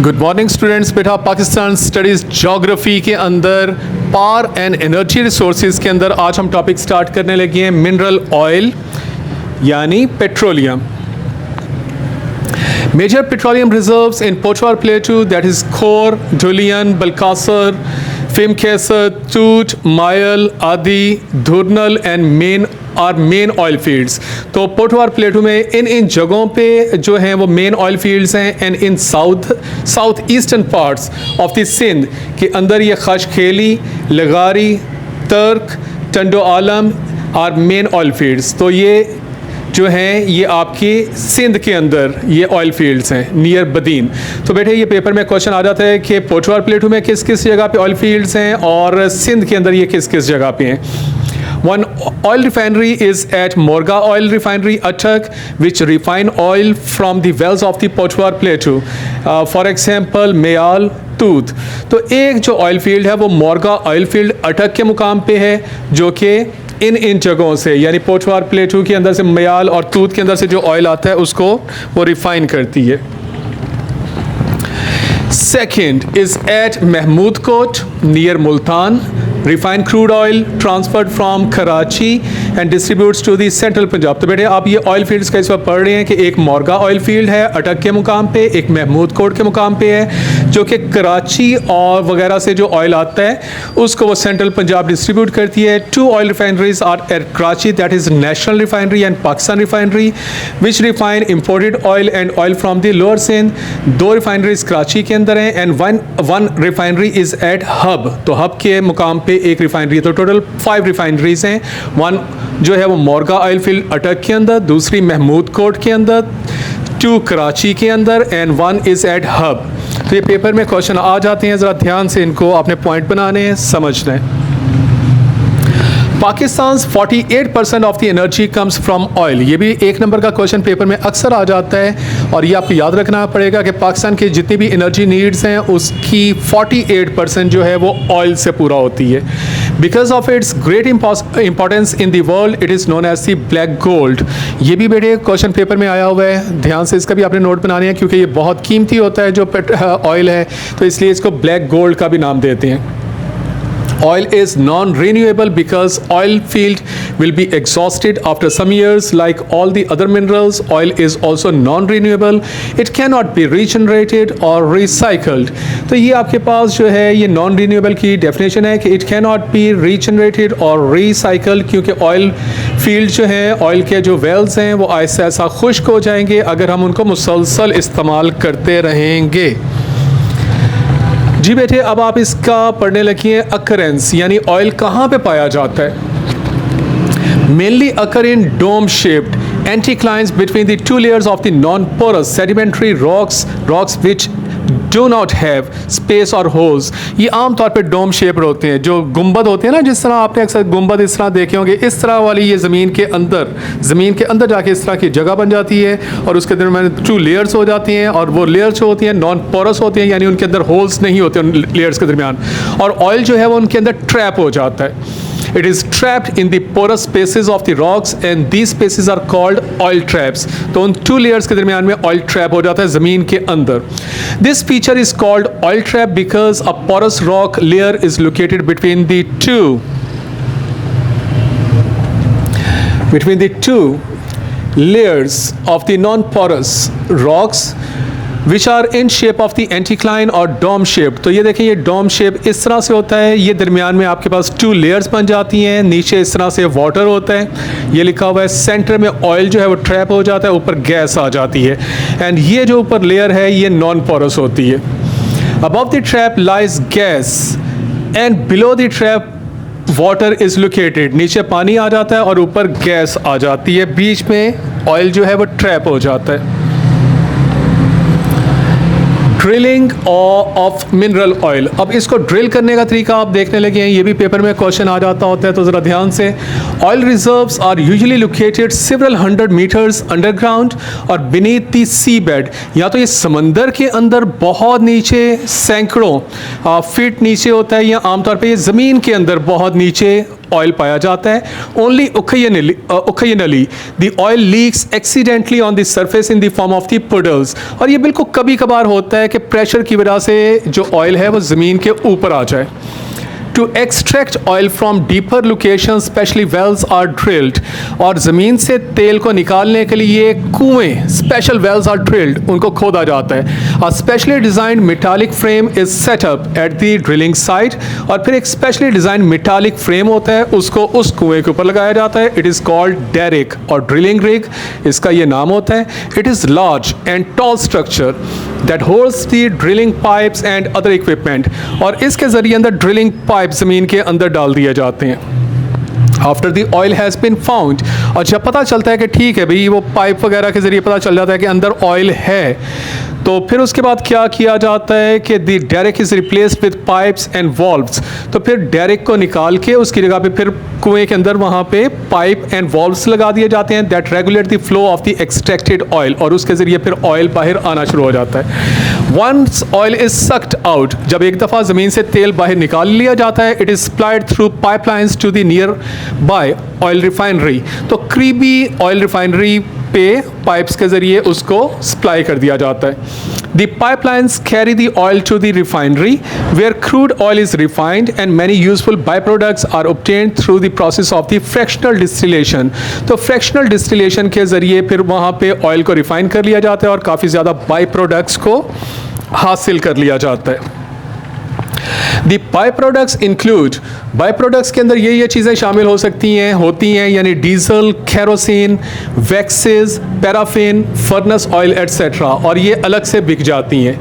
Good morning students. बेटा Pakistan studies geography के अंदर पावर एंड एनर्जी रिसोर्सेज के अंदर आज हम टॉपिक स्टार्ट करने लगे हैं मिनरल ऑयल यानी petroleum. Major petroleum reserves in Potwar plateau that is Khaur, Dhulian, Balkassar, Fimkassar, Toot, Meyal, Adhi, Dhurnal and main oil fields. तो पोटवार प्लेटू में इन जगहों पे जो हैं वो मेन ऑयल फील्ड्स हैं। And in south eastern parts of the Sindh के अंदर ये खशखेली, लगारी, Turk, Tando Alam are main oil fields. तो ये जो हैं ये आपकी सिंध के अंदर ये ऑयल फील्ड्स हैं नियर बदीन। तो बेटे ये पेपर में क्वेश्चन आ जाता है कि पोटवार प्लेटू में किस किस जगह पे ऑयल फील्ड्स हैं और सिंध के अंदर ये किस किस जगह पे हैं। One oil refinery is at Morga Oil Refinery, Attak, which refine oil from the wells of the Pochwar Plateau. For example, Mayal, Tooth. तो एक जो ऑयल फील्ड है वो मोरगा ऑयल फील्ड अटक के मुकाम पे है जो कि इन जगहों से यानी पोचवार प्लेटू के अंदर से मयाल और तूत के अंदर से जो ऑयल आता है उसको वो रिफाइन करती है। Second is at Mahmood Kot near Multan. Refined crude oil transferred from Karachi and distributes to the central Punjab. तो बेटे आप ये ऑयल फील्ड्स का इस वक्त पढ़ रहे हैं कि एक मोरगा ऑयल फील्ड है अटक के मुकाम पे, एक महमूद कोट के मुकाम पे है जो कि कराची और वगैरह से जो ऑयल आता है उसको वो सेंट्रल पंजाब डिस्ट्रीब्यूट करती है। Two oil refineries are at Karachi, that is national refinery and Pakistan refinery which refine imported oil and oil from the lower Sindh. दो रिफाइनरीज कराची के अंदर हैं and one refinery is at Hub. तो हब के मुकाम पे एक रिफाइनरी है। तो टोटल 5 रिफाइनरीज हैं। वन जो है वो मोरगा ऑयल फील्ड अटक के अंदर, दूसरी महमूद कोट के अंदर, 2 कराची के अंदर एंड 1 इज़ एट हब। तो ये पेपर में क्वेश्चन आ जाते हैं, ज़रा ध्यान से इनको आपने पॉइंट बनाने हैं, समझना है। Pakistan 48% of the energy comes from oil. ये भी एक नंबर का क्वेश्चन पेपर में अक्सर आ जाता है और ये आपको याद रखना पड़ेगा कि पाकिस्तान की जितनी भी एनर्जी नीड्स हैं उसकी 48% जो है वो ऑयल से पूरा होती है। Because of its great importance in the world it is known as the black gold. ये भी बेटे क्वेश्चन पेपर में आया हुआ है, ध्यान से इसका भी आपने नोट बनाने हैं क्योंकि ये बहुत कीमती होता है जो ऑयल है, तो इसलिए इसको ब्लैक गोल्ड का भी नाम देते हैं। Oil is non-renewable because oil field will be exhausted after some years. Like all the other minerals, oil is also non-renewable. It cannot be regenerated or recycled. तो ये आपके पास जो है ये non-renewable की definition है कि it cannot be regenerated or recycled क्योंकि oil field जो है oil के जो wells हैं वो ऐसा ऐसा खुश्क हो जाएंगे अगर हम उनको मुसलसल इस्तेमाल करते रहेंगे। जी बेटे अब आप इसका पढ़ने लगिए अकरेंस यानी ऑयल कहाँ पे पाया जाता है। Mainly occur in dome shaped anticlines between the 2 layers of the non porous sedimentary rocks which do not have space और होल्स। ये आम तौर पे डोम शेप होते हैं, जो गुंबद होते हैं ना, जिस तरह आपने अक्सर गुंबद इस तरह देखे होंगे, इस तरह वाली ये ज़मीन के अंदर जाके इस तरह की जगह बन जाती है और उसके दरमियान 2 लेयर्स हो जाती हैं और वो लेयर्स जो होती हैं नॉन पोरस होती हैं यानी उनके अंदर होल्स नहीं होते उन लेयर्स के दरमियान, और ऑयल जो है वो उनके अंदर ट्रैप हो जाता है। It is trapped in the porous spaces of the rocks and these spaces are called oil traps. तो उन 2 layers के दरमियान में oil trap हो जाता है ज़मीन के अंदर। This feature is called oil trap because a porous rock layer is located between the two layers of the non-porous rocks which are in shape of the anticline और dome shape। तो ये देखें ये dome shape इस तरह से होता है, ये दरमियान में आपके पास 2 layers बन जाती हैं, नीचे इस तरह से वाटर होता है, ये लिखा हुआ है, सेंटर में ऑयल जो है वो ट्रैप हो जाता है, ऊपर गैस आ जाती है एंड ये जो ऊपर लेयर है ये नॉन पोरस होती है। Above the trap lies gas and below the trap water is located. नीचे पानी आ जाता है और ऊपर गैस आ जाती है, बीच में ऑयल जो है वो ट्रैप हो जाता है। Drilling of mineral oil. अब इसको ड्रिल करने का तरीका आप देखने लगे हैं, ये भी पेपर में क्वेश्चन आ जाता होता है, तो ज़रा ध्यान से। Oil reserves are usually located several hundred meters underground और बीनीथ द सी बेड। या तो ये समंदर के अंदर बहुत नीचे सैकड़ों फीट नीचे होता है या आमतौर पर ये ज़मीन के अंदर बहुत नीचे ऑयल पाया जाता है. Only occasionally the oil leaks accidentally on the surface in the form of the puddles. और ये बिल्कुल कभी कभार होता है कि प्रेशर की वजह से जो ऑयल है वो ज़मीन के ऊपर आ जाए. To extract oil from deeper locations, specially wells are drilled. और ज़मीन से तेल को निकालने के लिए कुएं, special wells are drilled, उनको खोदा जाता है. A specially designed metallic frame is set up at the drilling site. और फिर एक specially designed metallic frame होता है, उसको उस कुएं के ऊपर लगाया जाता है. It is called derrick और drilling rig, इसका ये नाम होता है. It is large and tall structure that holds the drilling pipes and other equipment. और इसके ज़रिए अंदर drilling pipe ज़मीन के अंदर डाल दिए जाते हैं. After the oil has been found, और जब पता चलता है कि ठीक है भाई वो पाइप वगैरह के ज़रिए पता चल जाता है कि अंदर ऑयल है, तो फिर उसके बाद क्या किया जाता है कि the derrick is replaced with pipes and valves. तो फिर डेरिक को निकाल के उसकी जगह पे फिर कुएं के अंदर वहाँ पे पाइप एंड वॉल्व्स लगा दिए जाते हैं that regulate the flow of the extracted oil, और उसके ज़रिए फिर ऑयल बाहर आना शुरू हो जाता है. Once oil is sucked out, जब एक दफ़ा ज़मीन से तेल बाहर निकाल लिया जाता है, it is supplied through pipelines to the nearby oil refinery. तो करीबी ऑयल रिफाइनरी पे पाइप्स के ज़रिए उसको सप्लाई कर दिया जाता है. The pipelines carry the oil to the refinery where crude oil is refined and many useful byproducts are obtained through the process of the fractional distillation. तो fractional distillation के ज़रिए फिर वहाँ पे ऑयल को रिफाइन कर लिया जाता है और काफ़ी ज़्यादा बाई प्रोडक्ट्स को हासिल कर लिया जाता है. The by products include, by products के अंदर ये चीज़ें शामिल हो सकती हैं, होती हैं, यानी diesel, kerosene, waxes, paraffin, furnace oil etcetera, और ये अलग से बिक जाती हैं.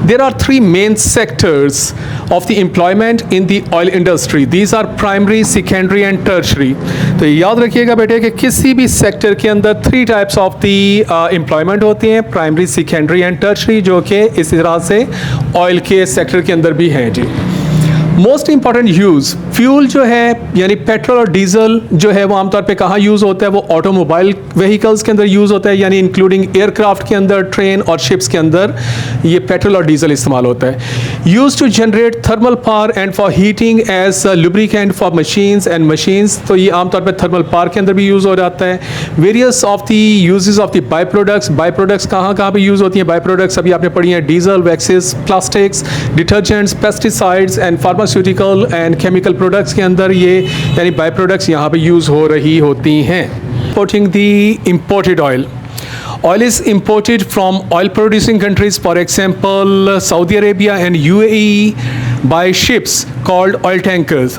There are 3 main sectors of the employment in the oil industry. These are primary, secondary and tertiary. तो याद रखिएगा बेटे कि किसी भी सेक्टर के अंदर 3 टाइप्स ऑफ द एम्प्लॉयमेंट होती हैं, प्राइमरी, सेकेंडरी एंड टर्शरी, जो कि इस तरह से ऑयल के सेक्टर के अंदर भी हैं. जी, मोस्ट इंपॉर्टेंट यूज़, फ्यूल जो है यानी पेट्रोल और डीजल जो है वो आमतौर पे कहाँ यूज़ होता है, वो ऑटोमोबाइल व्हीकल्स के अंदर यूज़ होता है, यानी इंक्लूडिंग एयरक्राफ्ट के अंदर, ट्रेन और शिप्स के अंदर ये पेट्रोल और डीजल इस्तेमाल होता है. Use to generate thermal power and for heating as lubricant for machines and machines. तो ये आमतौर पर थर्मल पावर के अंदर भी यूज़ हो जाता है. Various of the uses of the by products, by products कहाँ कहाँ पर यूज़ होती हैं. बाई प्रोडक्ट्स अभी आपने पढ़ी हैं, diesel, waxes, plastics, detergents, pesticides and pharmaceutical and chemical products के अंदर ये यानी बाई प्रोडक्ट्स यहाँ पे यूज़ हो रही होती हैं. Importing the imported oil. Oil is imported from oil producing countries, for example Saudi Arabia and UAE, by ships called oil tankers.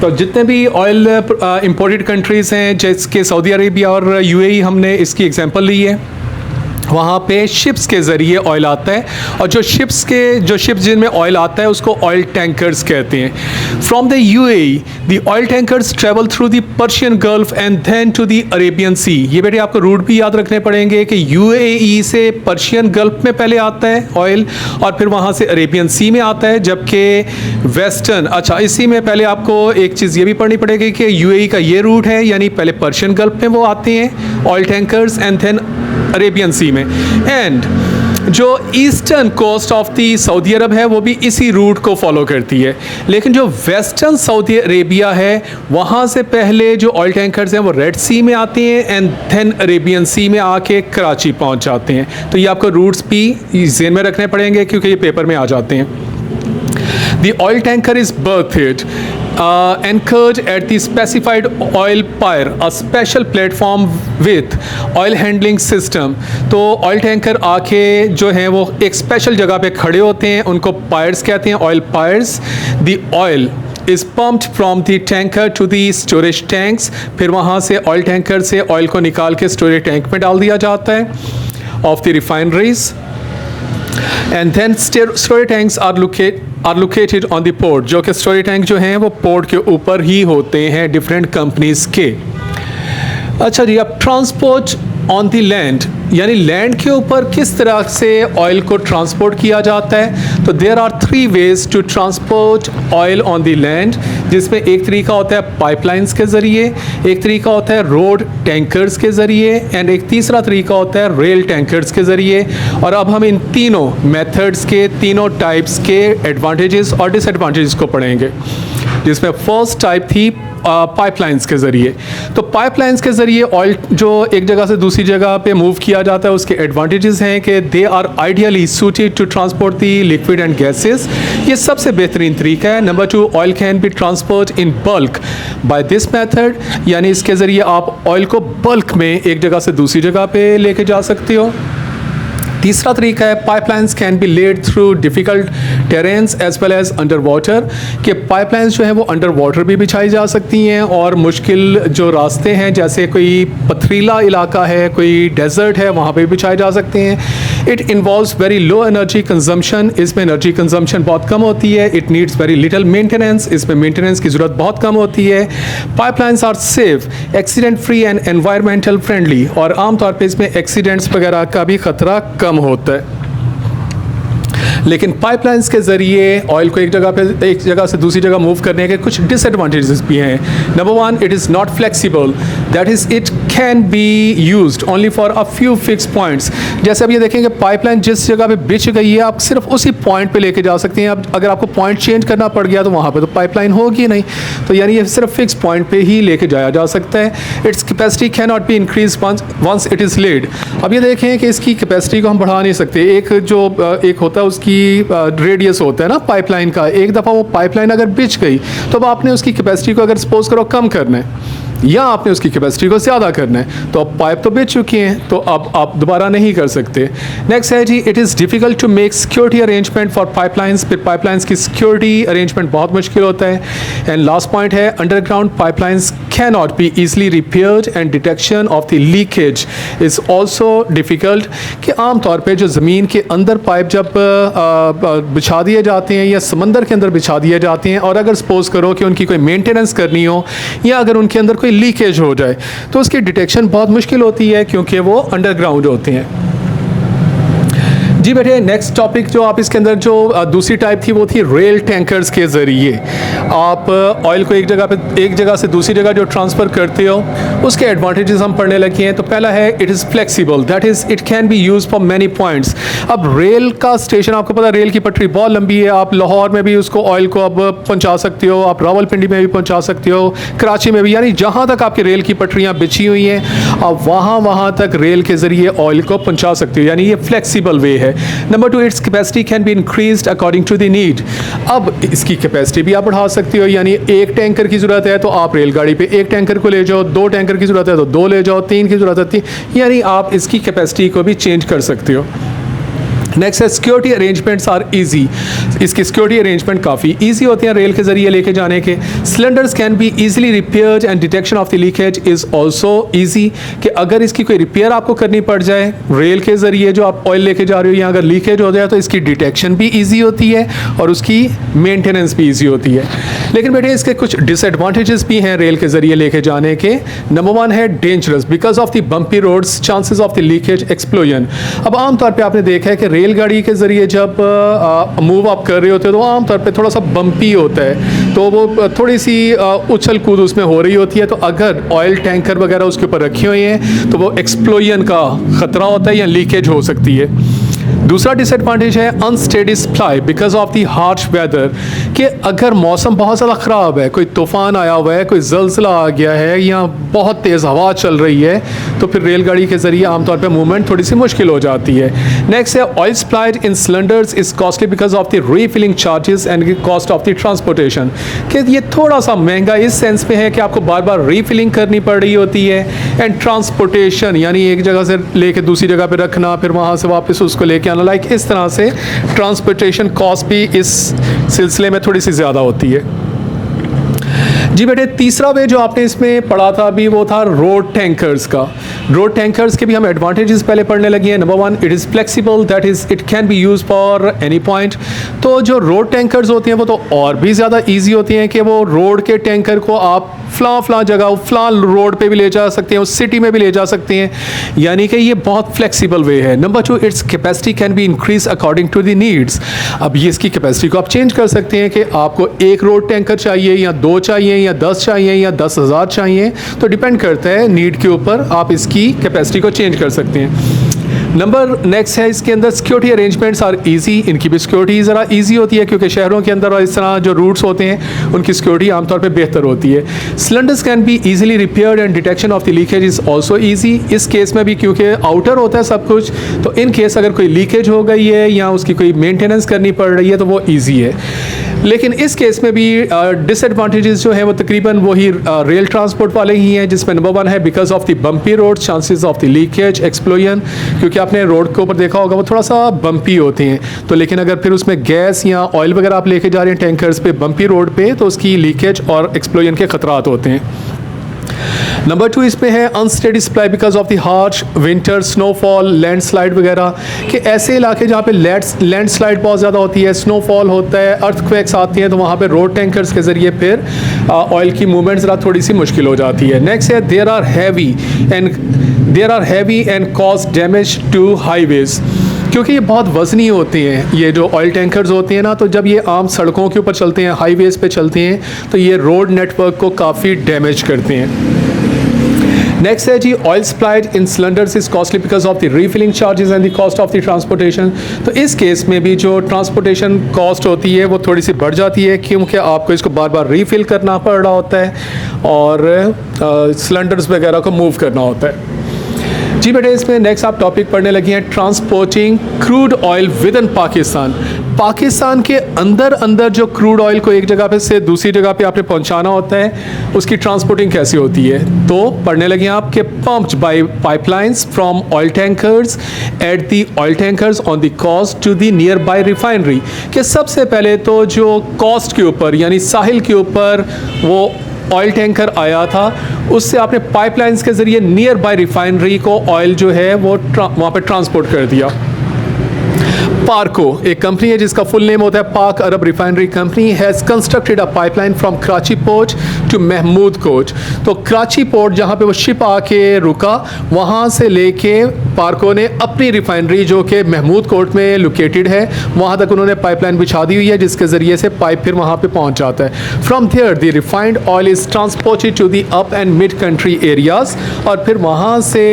तो जितने भी ऑयल इंपोर्टेड कंट्रीज़ हैं, जैसे सऊदी अरेबिया और UAE, हमने इसकी एग्जांपल ली है, वहाँ पे शिप्स के ज़रिए ऑयल आता है, और जो शिप्स जिनमें ऑयल आता है उसको ऑयल टैंकर्स कहते हैं. From the UAE the oil tankers travel through the Persian Gulf and then to the Arabian Sea. ये बेटे आपको रूट भी याद रखने पड़ेंगे कि UAE से पर्शियन गल्फ में पहले आता है ऑयल, और फिर वहाँ से अरेबियन सी में आता है, जबकि वेस्टर्न, अच्छा इसी में पहले आपको एक चीज़ ये भी पढ़नी पड़ेगी कि UAE का ये रूट है, यानी पहले पर्शियन गल्फ में वो आते हैं oil tankers and then Arabian Sea में. एंड जो eastern coast of the Saudi Arab है वो भी इसी रूट को फॉलो करती है, लेकिन जो वेस्टर्न सऊदी अरेबिया है वहाँ से पहले जो ऑयल टैंकर्स हैं वो रेड सी में आते हैं एंड देन अरेबियन सी में आके कराची पहुँच जाते हैं. तो ये आपको रूट्स भी ज़हन में रखने पड़ेंगे क्योंकि ये पेपर में आ जाते हैं. The oil tanker is berthed, anchored at the specified oil pier, a special platform with oil handling system. तो ऑयल टैंकर आके जो हैं वो एक स्पेशल जगह पे खड़े होते हैं, उनको पायर्स कहते हैं, oil pierce. The oil is pumped from the tanker to the storage tanks. फिर वहाँ से ऑयल टैंकर से ऑयल को निकाल के स्टोरेज टैंक में डाल दिया जाता है of the refineries. And then storage tanks are located on the port, जो कि स्टोरेज टैंक जो हैं वो पोर्ट के ऊपर ही होते हैं डिफरेंट कंपनीज़ के. अच्छा जी, अब ट्रांसपोर्ट ऑन द लैंड, यानी लैंड के ऊपर किस तरह से ऑयल को ट्रांसपोर्ट किया जाता है. तो there are 3 ways to transport oil on the land, जिसमें एक तरीका होता है पाइपलाइंस के ज़रिए, एक तरीका होता है रोड टैंकर्स के ज़रिए, एंड एक तीसरा तरीका होता है रेल टैंकर्स के ज़रिए. और अब हम इन तीनों मेथड्स के, तीनों टाइप्स के एडवांटेजेस और डिसएडवांटेजेस को पढ़ेंगे. जिसमें फर्स्ट टाइप थी पाइपलाइंस के ज़रिए। तो पाइपलाइंस के ज़रिए ऑयल जो एक जगह से दूसरी जगह पे मूव किया जाता है, उसके एडवांटेजेस हैं कि they are ideally suited to transport the liquid and gases. ये सबसे बेहतरीन तरीका है। Number 2, oil can be transport in bulk by this method, यानी इसके ज़रिए आप ऑयल को बल्क में एक जगह से दूसरी जगह पे लेके जा सकते हो। तीसरा तरीका है pipelines can be laid through difficult terrains as well as under water, कि पाइपलाइंस जो है वो अंडर वाटर भी बिछाई जा सकती हैं और मुश्किल जो रास्ते हैं जैसे कोई पथरीला इलाका है, कोई डेजर्ट है, वहाँ पे भी बिछाए जा सकते हैं। It involves very low energy consumption, इसमें एनर्जी कंजम्पशन बहुत कम होती है। It needs very little maintenance, इसमें मेंटेनेंस की ज़रूरत बहुत कम होती है। Pipelines are safe, accident free and environmental friendly, और आमतौर पर इसमें एक्सीडेंट्स वगैरह का भी ख़तरा कम होता है। लेकिन पाइपलाइंस के ज़रिए ऑयल को एक जगह से दूसरी जगह मूव करने के कुछ डिसएडवांटेजेस भी हैं। Number 1, it is not flexible, that is it can be used only for a few fix points. जैसे अब ये देखेंगे पाइपलाइन जिस जगह पे बिछ गई है, आप सिर्फ उसी पॉइंट पे लेके जा सकते हैं। अब अगर आपको पॉइंट चेंज करना पड़ गया तो वहाँ पे तो पाइपलाइन होगी नहीं, तो यानी ये सिर्फ फिक्स पॉइंट पे ही लेके जाया जा सकता है। Its capacity can not be increase once it is laid. अब ये देखें कि इसकी कैपेसिटी को हम बढ़ा नहीं सकते। एक होता है उसकी रेडियस होता है ना पाइपलाइन का, एक दफ़ा वो पाइपलाइन अगर बिछ गई तो अब आपने उसकी कैपेसिटी को अगर सपोज करो कम करना है या आपने उसकी कैपेसिटी को ज़्यादा करना है, तो अब पाइप तो बिछ चुकी हैं, तो अब आप दोबारा नहीं कर सकते। नेक्स्ट है जी, it is difficult to make security arrangement for pipelines, फिर पाइपलाइंस की सिक्योरिटी अरेंजमेंट बहुत मुश्किल होता है। एंड लास्ट पॉइंट है, underground pipelines can not be easily repaired and detection of the leakage is also difficult, कि आमतौर पर जो ज़मीन के अंदर पाइप जब बिछा दिए जाते हैं या समंदर के अंदर बिछा दिए जाते हैं, और अगर सपोज करो कि उनकी कोई मेंटेनेंस करनी हो या अगर उनके अंदर लीकेज हो जाए तो उसकी डिटेक्शन बहुत मुश्किल होती है क्योंकि वो अंडरग्राउंड होते हैं। जी बेटे, नेक्स्ट टॉपिक जो आप इसके अंदर जो दूसरी टाइप थी वो थी रेल टैंकर्स के ज़रिए आप ऑयल को एक जगह से दूसरी जगह जो ट्रांसफ़र करते हो, उसके एडवांटेजेस हम पढ़ने लगे हैं। तो पहला है it is flexible, that is it can be use for many points. अब रेल का स्टेशन, आपको पता है रेल की पटरी बहुत लंबी है, आप लाहौर में भी उसको ऑयल को अब पहुँचा सकते हो, आप रावलपिंडी में भी पहुँचा सकते हो, कराची में भी, यानी जहाँ तक आपकी रेल की पटरियाँ बिछी हुई हैं आप वहाँ तक रेल के ज़रिए ऑयल को पहुँचा सकते हो, यानी ये फ्लेक्सिबल वे है। Number 2, its capacity can be increased according to the need. अब इसकी कैपेसिटी भी आप बढ़ा सकते हो, यानी एक टैंकर की ज़रूरत है तो आप रेलगाड़ी पे एक टैंकर को ले जाओ, 2 टैंकर की ज़रूरत है तो 2 ले जाओ, 3 की ज़रूरत है 3, यानी आप इसकी कैपेसिटी को भी चेंज कर सकते हो। नेक्स्ट है सिक्योरिटी अरेंजमेंट्स आर इजी, इसकी सिक्योरिटी अरेंजमेंट काफ़ी इजी होते हैं रेल के ज़रिए लेके जाने के। Cylinders can be easily repaired and detection of the leakage is also easy, कि अगर इसकी कोई रिपेयर आपको करनी पड़ जाए रेल के ज़रिए जो आप ऑयल लेके जा रहे हो, या अगर लीकेज हो जाए तो इसकी डिटेक्शन भी ईजी होती है और उसकी मेंटेनेंस भी ईजी होती है। लेकिन बेटे इसके कुछ डिसएडवांटेजेस भी हैं रेल के ज़रिए लेके जाने के। नंबर 1 है dangerous, because of the bumpy roads chances of the leakage explosion. अब आमतौर पर आपने देखा है कि रेलगाड़ी के ज़रिए जब मूव अप कर रहे होते हैं तो आमतौर पे थोड़ा सा बम्पी होता है, तो वो थोड़ी सी उछल कूद उसमें हो रही होती है, तो अगर ऑयल टैंकर वगैरह उसके ऊपर रखे हुए हैं तो वो एक्सप्लोजन का ख़तरा होता है या लीकेज हो सकती है। दूसरा डिसएडवांटेज है unsteady supply because of the harsh weather, कि अगर मौसम बहुत ज़्यादा ख़राब है, कोई तूफ़ान आया हुआ है, कोई ज़लज़ला आ गया है या बहुत तेज़ हवा चल रही है, तो फिर रेलगाड़ी के ज़रिए आमतौर पर मूवमेंट थोड़ी सी मुश्किल हो जाती है। नेक्स्ट है oil supplied in cylinders is costly because of the refilling charges and cost of the transportation, कि ये थोड़ा सा महंगा इस सेंस पे है कि आपको बार बार रीफिलिंग करनी पड़ रही होती है, एंड ट्रांसपोर्टेशन यानी एक जगह से लेके दूसरी जगह पे रखना, फिर वहाँ से वापस उसको लेके आना, लाइक इस तरह से ट्रांसपोर्टेशन कॉस्ट भी इस सिलसिले में थोड़ी सी ज़्यादा होती है। जी बेटे, तीसरा वे जो आपने इसमें पढ़ा था अभी वो था रोड टैंकर्स का। रोड टैंकर्स के भी हम एडवांटेजेस पहले पढ़ने लगे हैं। Number 1, it is flexible, that is it can be use for any point. तो जो रोड टैंकर्स होती हैं वो तो और भी ज़्यादा ईजी होती हैं कि वो रोड के टैंकर को आप फ़लाँ जगह फ़लाँ रोड पे भी ले जा सकते हैं, उस सिटी में भी ले जा सकते हैं, यानी कि ये बहुत फ्लेक्सिबल वे है। Number 2, its capacity can be increase according to the needs. अब ये इसकी कैपेसिटी को आप चेंज कर सकते हैं कि आपको एक रोड टैंकर चाहिए या 2 चाहिए या 10 चाहिए या 10,000 चाहिए, तो डिपेंड करता है नीड के ऊपर, आप इसकी कैपेसिटी को चेंज कर सकते हैं। नंबर नेक्स्ट है, इसके अंदर सिक्योरिटी अरेंजमेंट्स आर इजी। इनकी भी सिक्योरिटी ज़रा इजी होती है क्योंकि शहरों के अंदर और इस तरह जो रूट्स होते हैं उनकी सिक्योरिटी आमतौर पे बेहतर होती है। Cylinders can be easily repaired and detection of the leakage is also easy. इस केस में भी क्योंकि आउटर होता है सब कुछ, तो इन केस अगर कोई लीकेज हो गई है या उसकी कोई मेंटेनेंस करनी पड़ रही है तो वो ईजी है। लेकिन इस केस में भी डिसएडवांटेजेस जो हैं वो तकरीबन वही रेल ट्रांसपोर्ट वाले ही हैं, जिसमें नंबर 1 है because of the bumpy road, chances of the leakage, explosion, क्योंकि आपने रोड के ऊपर देखा होगा वो थोड़ा सा बम्पी होते हैं। तो लेकिन अगर फिर उसमें गैस या ऑयल वगैरह आप लेके जा रहे हैं टैंकर्स पे बम्पी रोड पे, तो उसकी लीकेज और एक्सप्लोजन के खतरात होते हैं। नंबर 2 इसमें है unsteady supply because of the harsh winter, snowfall, landslide वगैरह, कि ऐसे इलाके जहाँ पे लैंडस्लाइड बहुत ज़्यादा होती है, स्नोफॉल होता है, अर्थक्वेक्स आती हैं, तो वहाँ पे रोड टैंकर्स के ज़रिए फिर ऑयल की मूवमेंट ज़रा थोड़ी सी मुश्किल हो जाती है। नेक्स्ट है there are heavy and cause damage to highways, क्योंकि ये बहुत वज़नी होते हैं ये जो ऑयल टैंकर्स होते हैं ना, तो जब ये आम सड़कों के ऊपर चलते हैं, हाईवेज़ पे चलते हैं, तो ये रोड नेटवर्क को काफ़ी डैमेज करते हैं। नेक्स्ट है जी oil supplied in cylinders is costly because of the refilling charges and the cost of the transportation. तो इस केस में भी जो ट्रांसपोर्टेशन कॉस्ट होती है वो थोड़ी सी बढ़ जाती है क्योंकि आपको इसको बार बार रीफिल करना पड़ रहा होता है और सिलेंडर्स वगैरह को मूव करना होता है। जी बेटे, इसमें नेक्स्ट आप टॉपिक पढ़ने लगी हैं transporting crude oil with in Pakistan. Pakistan के अंदर जो क्रूड ऑयल को एक जगह पे से दूसरी जगह पे आपने पहुंचाना होता है, उसकी ट्रांसपोर्टिंग कैसी होती है। तो पढ़ने लगे आप कि pumped by pipelines from oil tankers at the oil tankers on the coast to the nearby refinery, कि सबसे पहले तो जो कॉस्ट के ऊपर यानी साहिल के ऊपर वो ऑयल टैंकर आया था, उससे आपने पाइपलाइंस के ज़रिए नियर बाय रिफाइनरी को ऑयल जो है वो वहाँ पे ट्रांसपोर्ट कर दिया। पार्को एक कंपनी है जिसका फुल नेम होता है Pak Arab Refinery Company, has constructed a pipeline from Karachi port to Mahmood Kot. तो कराची पोर्ट जहाँ पे वो शिप आके रुका, वहाँ से लेके पार्को ने अपनी रिफाइनरी जो कि महमूद कोट में लोकेटेड है वहाँ तक उन्होंने पाइपलाइन बिछा दी हुई है, जिसके ज़रिए से पाइप फिर वहाँ पे पहुँच जाता है। From there the refined oil is transported to the up and mid country areas, और फिर वहाँ से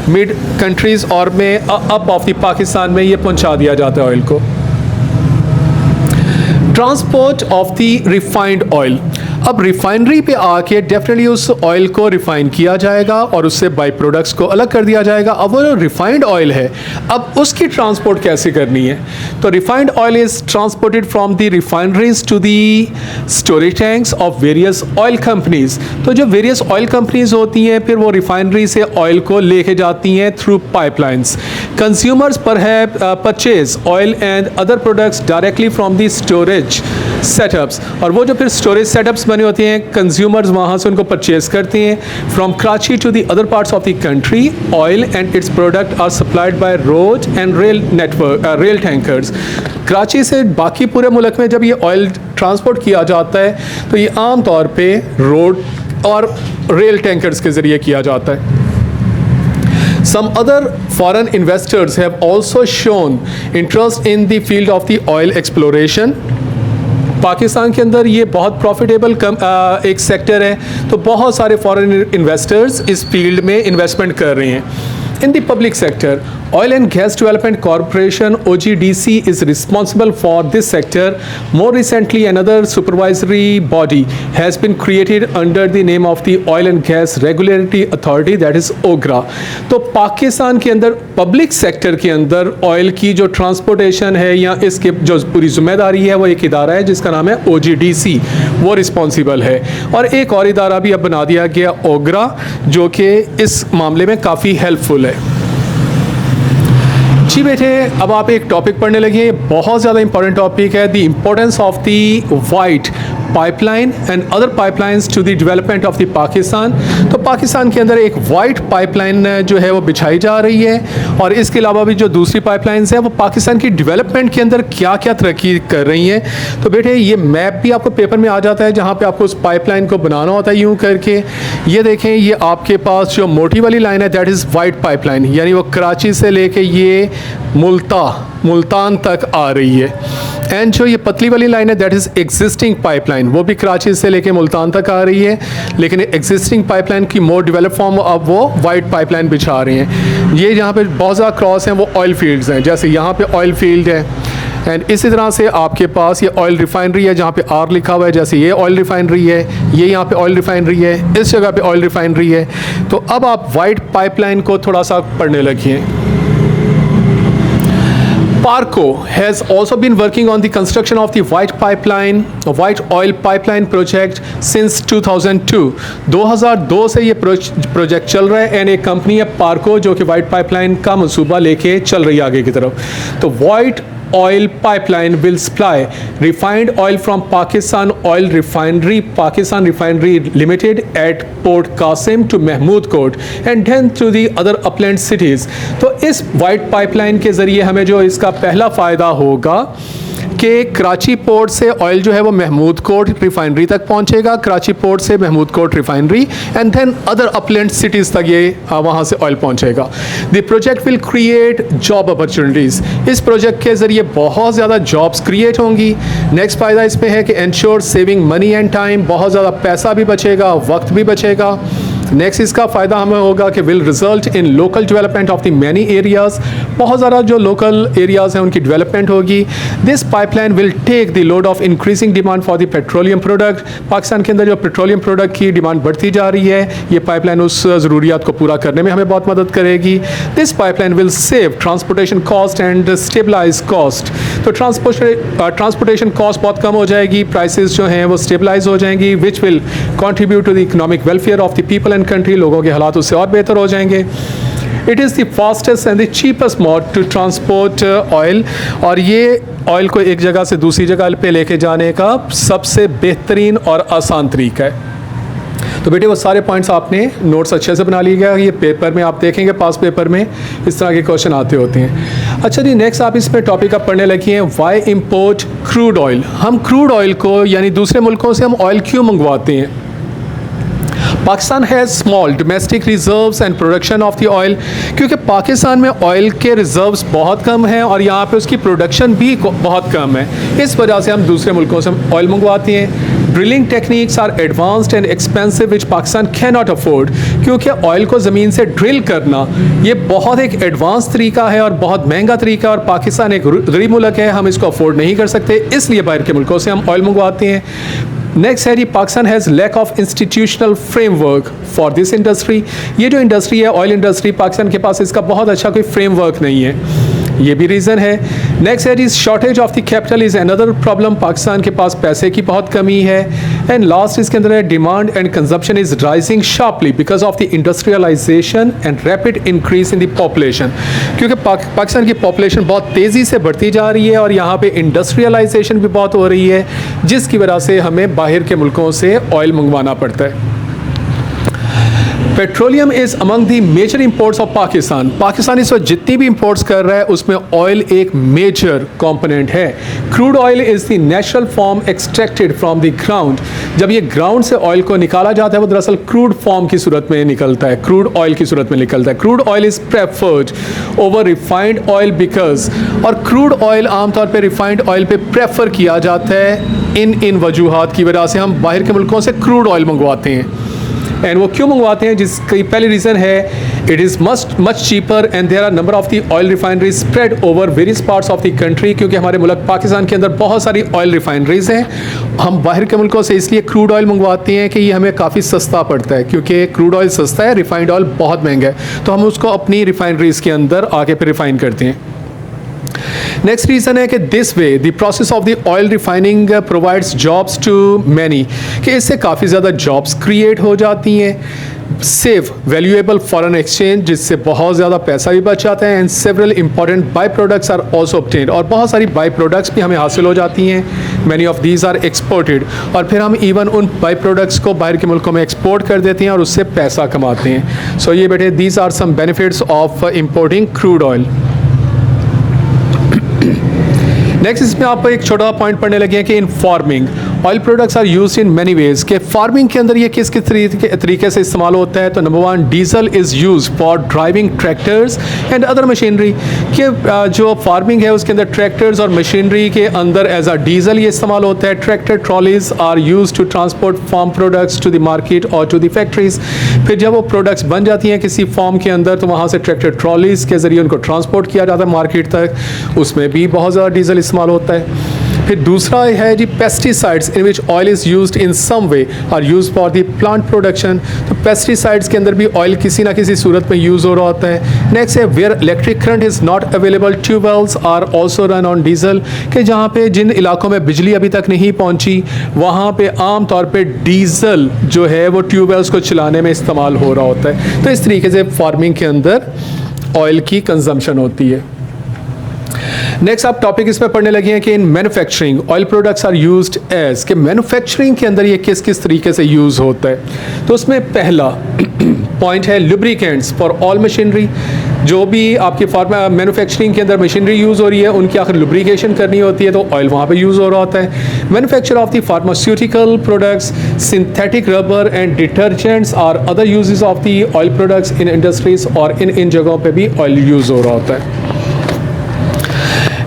मिड कंट्रीज़ और में अप ऑफ द पाकिस्तान में ये पहुँचा दिया जाता है ऑयल को। Transport of the refined oil, अब रिफाइनरी पे आके डेफिनेटली उस ऑयल को रिफाइन किया जाएगा और उससे बाई प्रोडक्ट्स को अलग कर दिया जाएगा। अब वो जो रिफाइंड ऑयल है, अब उसकी ट्रांसपोर्ट कैसे करनी है। तो refined oil is transported from the refineries to the storage tanks of various oil companies. तो जो वेरियस ऑयल कंपनीज होती हैं फिर वो रिफाइनरी से ऑयल को लेके जाती हैं through pipelines. Consumers purchase oil and other products directly from the storage setups, और वो जो फिर स्टोरेज सेटअप्स बने होते हैं कंज्यूमर्स वहाँ से उनको परचेज करते हैं। From Karachi to the other parts of the country oil and its product are supplied by road and rail network rail tankers. Karachi से बाकी पूरे मुल्क में जब ये ऑयल ट्रांसपोर्ट किया जाता है तो ये आम तौर पे रोड और रेल टैंकर्स के ज़रिए किया जाता है। Some other foreign investors have also shown interest in the field of the oil exploration. Pakistan के अंदर ये बहुत प्रॉफिटेबल एक सेक्टर है, तो बहुत सारे फॉरेन इन्वेस्टर्स इस फील्ड में इन्वेस्टमेंट कर रहे हैं। In the public sector, Oil and Gas Development Corporation (OGDC) is responsible for this sector. More recently, another supervisory body has been created under the name of the Oil and Gas Regulatory Authority, that is OGRA. तो पाकिस्तान के अंदर public sector के अंदर oil की जो transportation है या इसके जो पूरी जिम्मेदारी है वो एक इदारा है जिसका नाम है OGDC, वो रिस्पॉन्सिबल है। और एक और इदारा भी अब बना दिया गया OGRA, जो कि इस मामले में काफ़ी हेल्पफुल है। जी बेटे, अब आप एक टॉपिक पढ़ने लगे, बहुत ज़्यादा इंपॉर्टेंट टॉपिक है, the importance of the white pipeline and other pipelines to the development of the Pakistan. तो पाकिस्तान के अंदर एक वाइट पाइपलाइन जो है वो बिछाई जा रही है, और इसके अलावा भी जो दूसरी पाइपलाइंस हैं वो पाकिस्तान की डेवलपमेंट के अंदर क्या क्या तरक्की कर रही हैं। तो बेटे ये मैप भी आपको पेपर में आ जाता है जहाँ पे आपको उस पाइपलाइन को बनाना होता है यूँ करके। ये देखें, ये आपके पास जो मोटी वाली लाइन है दैट इज़ वाइट पाइपलाइन, यानी वो कराची से लेके ये मुल्तान तक आ रही है। एंड जो ये पतली वाली लाइन है दैट इज़ एग्जिस्टिंग पाइपलाइन, वो भी कराची से लेके मुल्तान तक आ रही है, लेकिन एग्जिस्टिंग पाइपलाइन की मोर डेवलप फॉर्म अब वो वाइट पाइपलाइन बिछा रही हैं। ये यहाँ पे बहुत ज़्यादा क्रॉस हैं वो ऑयल फील्ड्स हैं, जैसे यहाँ पे ऑयल फील्ड है एंड इसी तरह से आपके पास ये ऑयल रिफाइनरी है जहाँ पे आर लिखा हुआ है, जैसे ये ऑयल रिफाइनरी है, ये यहाँ पे ऑयल रिफाइनरी है, इस जगह पे ऑयल रिफाइनरी है। तो अब आप वाइट पाइपलाइन को थोड़ा सा पढ़ने लगिए। Parco has also been working on the construction of the white oil pipeline project since 2002. 2002 से ये प्रोजेक्ट चल रहा है एंड एक कंपनी है पार्को जो कि वाइट पाइपलाइन का मंसूबा लेके चल रही है आगे की तरफ। तो white oil pipeline will supply refined oil from Pakistan Refinery Limited at Port Qasim to Mahmood Court and then to the other upland cities। तो इस वाइट पाइपलाइन के ज़रिए हमें जो इसका पहला फ़ायदा होगा कि कराची पोर्ट से ऑयल जो है वो महमूद कोट रिफाइनरी तक पहुंचेगा, कराची पोर्ट से Mahmood Kot refinery and then other upland cities तक ये वहाँ से ऑयल पहुंचेगा। The project will create job opportunities, इस प्रोजेक्ट के ज़रिए बहुत ज़्यादा जॉब्स क्रिएट होंगी। नेक्स्ट फ़ायदा इसमें है कि ensure saving money and time, बहुत ज़्यादा पैसा भी बचेगा, वक्त भी बचेगा। नेक्स्ट इसका फ़ायदा हमें होगा कि will result in local development of the many areas, बहुत ज़्यादा जो लोकल एरियाज़ हैं उनकी डेवलपमेंट होगी। This pipeline will take the load of increasing demand for the petroleum product, Pakistan के अंदर जो पेट्रोलियम प्रोडक्ट की डिमांड बढ़ती जा रही है, ये पाइपलाइन उस ज़रूरियात को पूरा करने में हमें बहुत मदद करेगी। This pipeline will save transportation cost and stabilize cost, तो ट्रांसपोर्टेशन कॉस्ट बहुत कम हो जाएगी, प्राइसेस जो हैं वो स्टेबलाइज हो जाएंगी, which will contribute to the economic welfare of the people and country, लोगों के हालात उससे और बेहतर हो जाएंगे। It is the fastest and the cheapest mode to transport oil, और ये ऑयल को एक जगह से दूसरी जगह पे लेके जाने का सबसे बेहतरीन और आसान तरीका है। तो बेटे वो सारे पॉइंट्स आपने नोट्स अच्छे से बना लिएगा, ये पेपर में आप देखेंगे पास पेपर में इस तरह के क्वेश्चन आते होते हैं। अच्छा जी, नेक्स्ट आप इसमें टॉपिक आप पढ़ने लगी हैं वाई इम्पोर्ट क्रूड ऑयल। हम क्रूड ऑयल को यानी दूसरे मुल्कों से हम ऑयल क्यों मंगवाते हैं? Pakistan has small domestic reserves and production of the oil, क्योंकि पाकिस्तान में ऑयल के रिजर्व्स बहुत कम हैं और यहाँ पे उसकी प्रोडक्शन भी बहुत कम है, इस वजह से हम दूसरे मुल्कों से ऑयल मंगवाते हैं। Drilling techniques are advanced and expensive which Pakistan can not afford, क्योंकि ऑयल को ज़मीन से ड्रिल करना ये बहुत एक एडवांस तरीका है और बहुत महंगा तरीका है, और पाकिस्तान एक गरीब मुल्क है, हम इसको अफोर्ड नहीं कर सकते, इसलिए बाहर के मुल्कों से हम ऑयल मंगवाते हैं। नेक्स्ट है, Pakistan has lack of institutional framework for this industry, ये जो इंडस्ट्री है ऑयल इंडस्ट्री, पाकिस्तान के पास इसका बहुत अच्छा कोई फ्रेमवर्क नहीं है, ये भी रीज़न है। नेक्स्ट है, shortage of the capital is another problem, Pakistan के पास पैसे की बहुत कमी है। एंड लास्ट इसके अंदर है, demand and consumption is rising sharply because of the industrialisation and rapid increase in the population, क्योंकि पाकिस्तान की पॉपुलेशन बहुत तेज़ी से बढ़ती जा रही है और यहाँ पे इंडस्ट्रियलाइजेशन भी बहुत हो रही है, जिसकी वजह से हमें बाहर के मुल्कों से ऑयल मंगवाना पड़ता है। Petroleum is among the major imports of Pakistan, Pakistan इस वक्त जितनी भी इंपोर्ट्स कर रहा है उसमें ऑयल एक मेजर कंपोनेंट है। Crude oil is the natural form extracted from the ground, जब ये ग्राउंड से ऑयल को निकाला जाता है वो दरअसल क्रूड फॉर्म की सूरत में निकलता है, क्रूड ऑयल की सूरत में निकलता है। Crude oil is preferred over refined oil because, और क्रूड ऑयल आमतौर पर रिफाइंड ऑयल पे प्रेफर किया जाता है इन वजूहात की वजह से हम बाहर के मुल्कों से क्रूड ऑयल मंगवाते हैं। एंड वो क्यों मंगवाते हैं, जिसकी पहली रीज़न है it is much cheaper and there are number of the oil refineries spread over various parts of the country, क्योंकि हमारे मुल्क पाकिस्तान के अंदर बहुत सारी ऑयल रिफाइनरीज हैं। हम बाहर के मुल्कों से इसलिए क्रूड ऑयल मंगवाते हैं कि ये हमें काफ़ी सस्ता पड़ता है, क्योंकि क्रूड ऑयल सस्ता है, रिफाइंड ऑयल बहुत महंगा है, तो हम उसको अपनी रिफाइनरीज के अंदर आके फिर रिफाइन करते हैं। नेक्स्ट रीज़न है कि this way the process of the oil refining provides jobs to many, कि इससे काफ़ी ज़्यादा जॉब्स क्रिएट हो जाती हैं। सेव वैल्यूएबल फॉरेन एक्सचेंज, जिससे बहुत ज़्यादा पैसा भी बच जाता है। And several important by products are also obtained, और बहुत सारी बाई प्रोडक्ट्स भी हमें हासिल हो जाती हैं। Many of these are exported, और फिर हम इवन उन बाई प्रोडक्ट्स को बाहर के मुल्कों में एक्सपोर्ट कर देते हैं और उससे पैसा कमाते हैं। सो ये बेटे these are some benefits of importing crude oil. Next इसमें आप एक छोटा पॉइंट पढ़ने लगे हैं कि in farming oil products are used in many ways, कि फार्मिंग के अंदर ये किस किस तरीके से इस्तेमाल होता है। तो number 1, diesel is use for driving tractors and other machinery, कि जो फार्मिंग है उसके अंदर ट्रैक्टर्स और मशीनरी के अंदर एज अ डीजल ये इस्तेमाल होता है। Tractor trolleys are use to transport farm products to the market और टू द फैक्ट्रीज। फिर जब वो प्रोडक्ट्स बन जाती हैं किसी फार्म के अंदर तो वहाँ से ट्रैक्टर ट्रॉलीज के ज़रिए उनको ट्रांसपोर्ट किया जाता है मार्केट तक, उसमें भी बहुत ज़्यादा डीजल इस्तेमाल होता है। फिर दूसरा है जी pesticides in which oil is used in some way are use for the plant production. तो पेस्टिसाइड्स के अंदर भी ऑयल किसी ना किसी सूरत में यूज़ हो रहा होता है। नेक्स्ट है where electric current is not available tubewells are also run on diesel, कि जहाँ पे जिन इलाकों में बिजली अभी तक नहीं पहुँची वहाँ पे आम तौर पे डीजल जो है वो ट्यूबवेल्स को चलाने में इस्तेमाल हो रहा होता है। तो इस तरीके से फार्मिंग के अंदर ऑयल की कंजम्पशन होती है। नेक्स्ट आप टॉपिक इसमें पढ़ने लगे हैं कि in manufacturing oil products are used as, कि मैन्युफैक्चरिंग के अंदर ये किस किस तरीके से यूज़ होता है। तो उसमें पहला पॉइंट है लुब्रिकेंट्स फॉर ऑल मशीनरी। जो भी आपकी मैन्युफैक्चरिंग के अंदर मशीनरी यूज़ हो रही है उनकी आखिर लुब्रिकेशन करनी होती है तो ऑयल वहाँ पे यूज़ हो रहा होता है। Manufacture of the pharmaceutical products, synthetic rubber and detergents are other uses of the oil products in industries, और इन जगहों पे भी ऑयल यूज़ हो रहा होता है।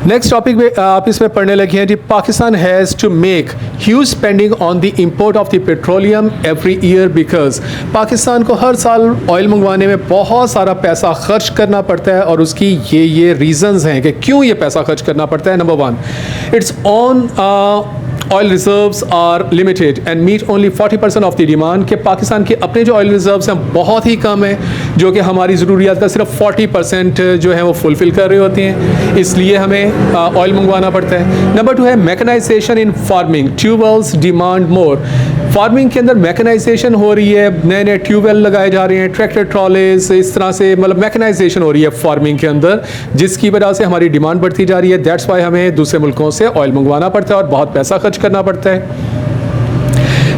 नेक्स्ट टॉपिक में आप इसमें पढ़ने लगे हैं जी Pakistan has to make huge spending on the import of the petroleum every year, because Pakistan को हर साल ऑयल मंगवाने में बहुत सारा पैसा खर्च करना पड़ता है और उसकी ये रीजंस हैं कि क्यों ये पैसा खर्च करना पड़ता है। Number 1, it's on oil reserves are limited and meet only 40% of the demand, के पाकिस्तान के अपने जो ऑयल रिजर्व्स हैं बहुत ही कम है जो कि हमारी ज़रूरियात का सिर्फ 40% जो है वो फुलफ़िल कर रही होती हैं, इसलिए हमें ऑयल मंगवाना पड़ता है। नंबर 2 है mechanisation in farming, tubewells demand more. Farming के अंदर मैकेनाइजेशन हो रही है, नए नए ट्यूबवेल लगाए जा रहे हैं, ट्रैक्टर ट्रॉलेज, इस तरह से मतलब मैकेनाइजेशन हो रही है फार्मिंग के अंदर, जिसकी वजह से हमारी डिमांड बढ़ती जा रही है। दैट्स वाई हमें दूसरे मुल्कों से ऑयल मंगवाना पड़ता है और बहुत पैसा खर्च करना पड़ता है।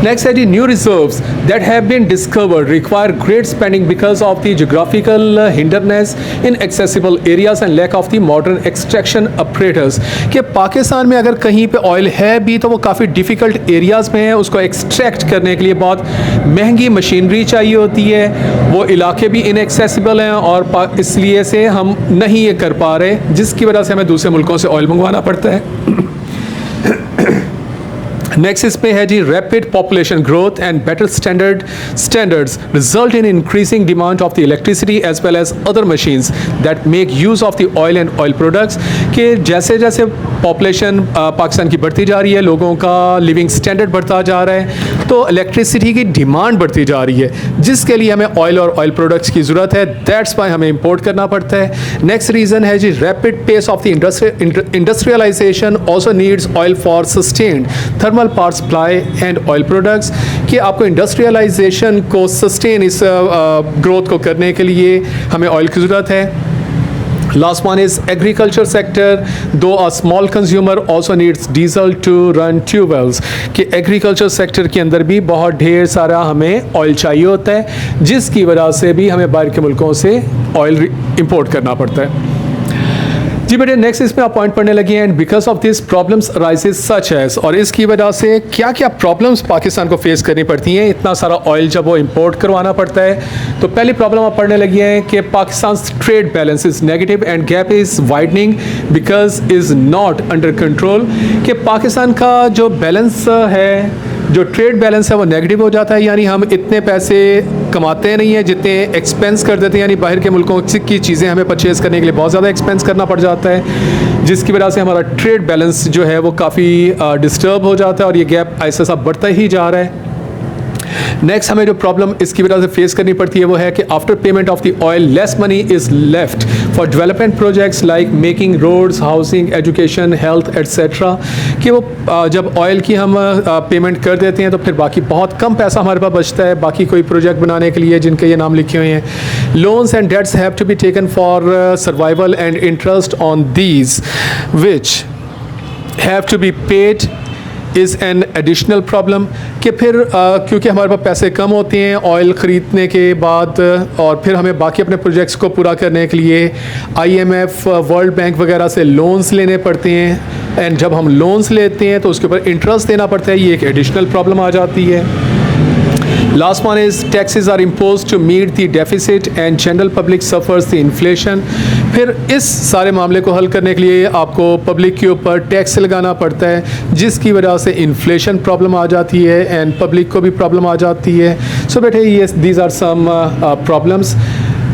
नेक्स्ट है जी new reserves that have been discovered require great spending because of the geographical hindrance in accessible areas and lack of the modern extraction operators, कि पाकिस्तान में अगर कहीं पे ऑयल है भी तो वो काफ़ी डिफ़िकल्ट एरियाज़ में है, उसको एक्सट्रैक्ट करने के लिए बहुत महंगी मशीनरी चाहिए होती है, वो इलाके भी इनएक्सेसिबल हैं और इसलिए से हम नहीं ये कर पा रहे, जिसकी वजह से हमें दूसरे मुल्कों से ऑयल मंगवाना पड़ता है। नेक्स्ट इस पे है जी rapid population growth and better standards result in increasing demand of the electricity as well as other machines that make use of the oil and oil products, के जैसे जैसे पॉपुलेशन पाकिस्तान की बढ़ती जा रही है, लोगों का लिविंग स्टैंडर्ड बढ़ता जा रहा है, तो इलेक्ट्रिसिटी की डिमांड बढ़ती जा रही है, जिसके लिए हमें ऑयल और ऑयल प्रोडक्ट्स की ज़रूरत है। दैट्स वाई हमें इंपोर्ट करना पड़ता है। नेक्स्ट रीज़न है जी rapid pace of the industrialisation also needs oil for sustained thermal power supply and oil products, कि आपको इंडस्ट्रियलाइजेशन को सस्टेन इस ग्रोथ को करने के लिए हमें ऑयल की ज़रूरत है। Last one is agriculture sector, though a small consumer also needs diesel to run tubewells, कि agriculture sector के अंदर भी बहुत ढेर सारा हमें ऑयल चाहिए होता है, जिसकी वजह से भी हमें बाहर के मुल्कों से ऑयल इंपोर्ट करना पड़ता है। जी बेटे नेक्स्ट इसमें आप पॉइंट पढ़ने लगे हैं and because of this problems arises such as, और इसकी वजह से क्या क्या प्रॉब्लम्स पाकिस्तान को फेस करनी पड़ती हैं इतना सारा ऑयल जब वो इंपोर्ट करवाना पड़ता है। तो पहली प्रॉब्लम आप पढ़ने लगी हैं कि Pakistan trade balance is negative and gap is widening because is not under control, कि पाकिस्तान का जो बैलेंस है, जो ट्रेड बैलेंस है वो नेगेटिव हो जाता है, यानी हम इतने पैसे कमाते नहीं हैं जितने एक्सपेंस कर देते हैं, यानी बाहर के मुल्कों की चीज़ें हमें परचेज़ करने के लिए बहुत ज़्यादा एक्सपेंस करना पड़ जाता है, जिसकी वजह से हमारा ट्रेड बैलेंस जो है वो काफ़ी डिस्टर्ब हो जाता है और ये गैप ऐसा सा बढ़ता ही जा रहा है। नेक्स्ट हमें जो प्रॉब्लम इसकी वजह से फेस करनी पड़ती है वो है कि after payment of the oil less money is left for development projects like making roads, housing, education, health etcetera, कि वो जब ऑयल की हम पेमेंट कर देते हैं तो फिर बाकी बहुत कम पैसा हमारे पास बचता है बाकी कोई प्रोजेक्ट बनाने के लिए जिनके ये नाम लिखे हुए हैं। Loans and debts have to be taken for survival and interest on these which have to be paid is an additional problem, कि फिर क्योंकि हमारे पास पैसे कम होते हैं ऑयल ख़रीदने के बाद और फिर हमें बाकी अपने प्रोजेक्ट्स को पूरा करने के लिए IMF, वर्ल्ड बैंक वगैरह से लोन्स लेने पड़ते हैं एंड जब हम लोन्स लेते हैं तो उसके ऊपर इंटरेस्ट देना पड़ता है, ये एक एडिशनल प्रॉब्लम आ जाती है। Last one is taxes are impose to meet the deficit and general public suffers the inflation. फिर इस सारे मामले को हल करने के लिए आपको पब्लिक के ऊपर टैक्स लगाना पड़ता है, जिसकी वजह से इन्फ्लेशन प्रॉब्लम आ जाती है एंड पब्लिक को भी प्रॉब्लम आ जाती है। सो बेटे ये दीज आर सम प्रॉब्लम्स,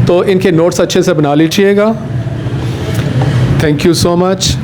तो इनके नोट्स अच्छे से बना लीजिएगा। Thank you so much.